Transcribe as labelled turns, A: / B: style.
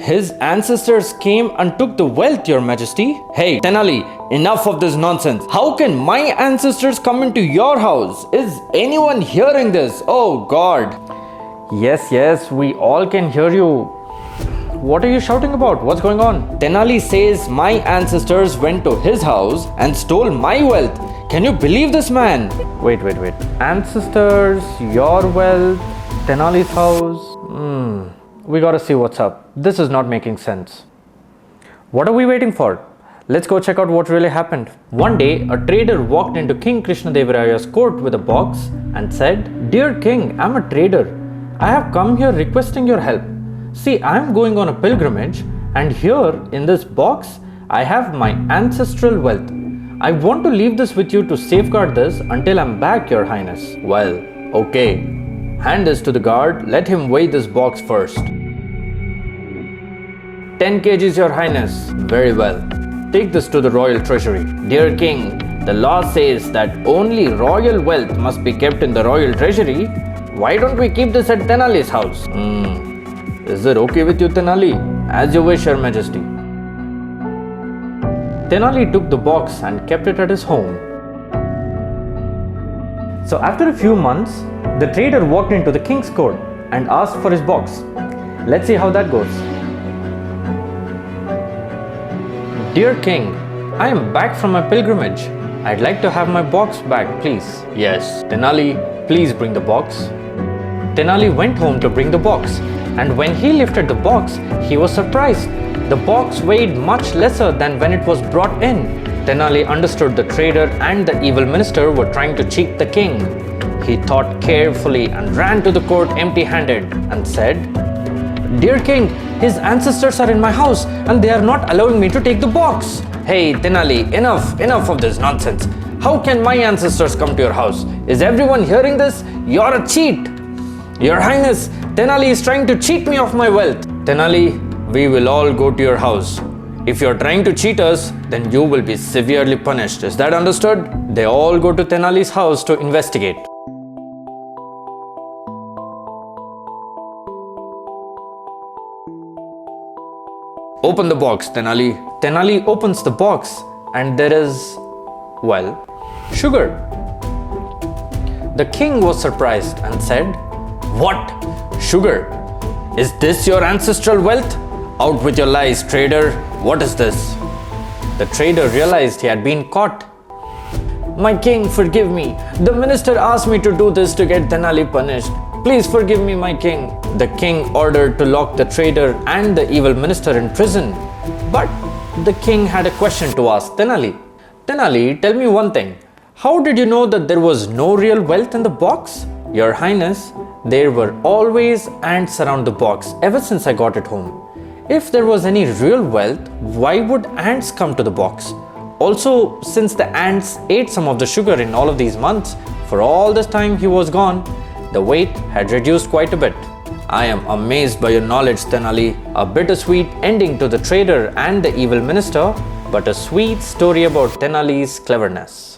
A: His ancestors came and took the wealth, your majesty. Hey, Tenali, enough of this nonsense. How can my ancestors come into your house? Is anyone hearing this? Oh God. Yes, we all can hear you. What are you shouting about? What's going on? Tenali says my ancestors went to his house and stole my wealth. Can you believe this, man? Wait. Ancestors, your wealth, Tenali's house. We gotta see what's up. This is not making sense. What are we waiting for? Let's go check out what really happened. One day, a trader walked into King Krishnadevaraya's court with a box and said, "Dear king, I'm a trader. I have come here requesting your help. See, I'm going on a pilgrimage, and here in this box, I have my ancestral wealth. I want to leave this with you to safeguard this until I'm back, your highness." Well, okay. Hand this to the guard. Let him weigh this box first. 10 kgs, your highness. Very well. Take this to the royal treasury. Dear king, the law says that only royal wealth must be kept in the royal treasury. Why don't we keep this at Tenali's house? Is it okay with you, Tenali? As you wish, your majesty. Tenali took the box and kept it at his home. So after a few months, the trader walked into the king's court and asked for his box. Let's see how that goes. Dear king, I am back from my pilgrimage. I'd like to have my box back, please. Yes, Tenali, please bring the box. Tenali went home to bring the box. And when he lifted the box, he was surprised. The box weighed much lesser than when it was brought in. Tenali understood the trader and the evil minister were trying to cheat the king. He thought carefully and ran to the court empty-handed and said, "Dear king, his ancestors are in my house and they are not allowing me to take the box." Hey, Tenali, enough of this nonsense. How can my ancestors come to your house? Is everyone hearing this? You're a cheat. Your highness, Tenali is trying to cheat me of my wealth. Tenali, we will all go to your house. If you're trying to cheat us, then you will be severely punished. Is that understood? They all go to Tenali's house to investigate. Open the box, Tenali. Tenali opens the box and there is, well, sugar. The king was surprised and said, "What? Sugar? Is this your ancestral wealth? Out with your lies, trader. What is this?" The trader realized he had been caught. "My king, forgive me. The minister asked me to do this to get Tenali punished. Please forgive me, my king." The king ordered to lock the trader and the evil minister in prison. But the king had a question to ask Tenali. "Tenali, tell me one thing. How did you know that there was no real wealth in the box?" "Your highness, there were always ants around the box ever since I got it home. If there was any real wealth, why would ants come to the box? Also, since the ants ate some of the sugar in all of these months, for all this time he was gone, the weight had reduced quite a bit." I am amazed by your knowledge, Tenali. A bittersweet ending to the trader and the evil minister, but a sweet story about Tenali's cleverness.